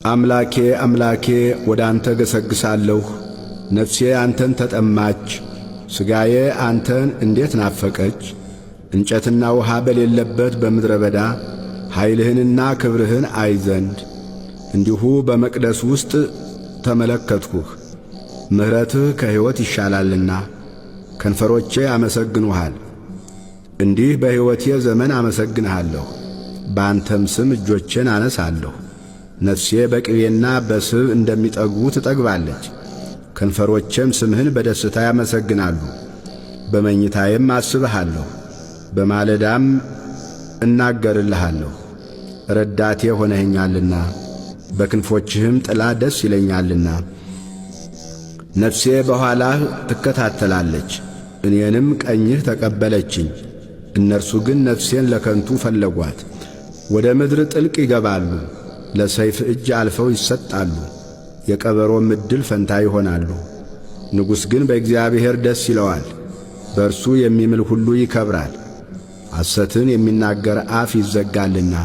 አምላኬ አምላኬ ወደ አንተ ገሰግሳለሁ። ነፍሴ አንተን ተጠማች፣ ሥጋዬ አንተን እንዴት ናፈቀች። እንጨትና ውሃ በሌለበት በምድረ በዳ ኃይልህንና ክብርህን አይ ዘንድ እንዲሁ በመቅደስ ውስጥ ተመለከትሁህ። ምሕረትህ ከሕይወት ይሻላልና ከንፈሮቼ አመሰግኑሃል። እንዲህ በሕይወቴ ዘመን አመሰግንሃለሁ፣ በአንተም ስም እጆቼን አነሳለሁ። ነፍሴ በቅቤና በስብ እንደሚጠግቡ ትጠግባለች፣ ከንፈሮቼም ስምህን በደስታ ያመሰግናሉ። በመኝታዬም አስብሃለሁ፣ በማለዳም እናገርልሃለሁ። ረዳቴ ሆነኸኛልና በክንፎችህም ጥላ ደስ ይለኛልና። ነፍሴ በኋላህ ትከታተላለች፣ እኔንም ቀኝህ ተቀበለችኝ። እነርሱ ግን ነፍሴን ለከንቱ ፈለጓት፣ ወደ ምድር ጥልቅ ይገባሉ። ለሰይፍ እጅ አልፈው ይሰጣሉ፣ የቀበሮም ዕድል ፈንታ ይሆናሉ። ንጉሥ ግን በእግዚአብሔር ደስ ይለዋል፣ በእርሱ የሚምል ሁሉ ይከብራል። ሐሰትን የሚናገር አፍ ይዘጋልና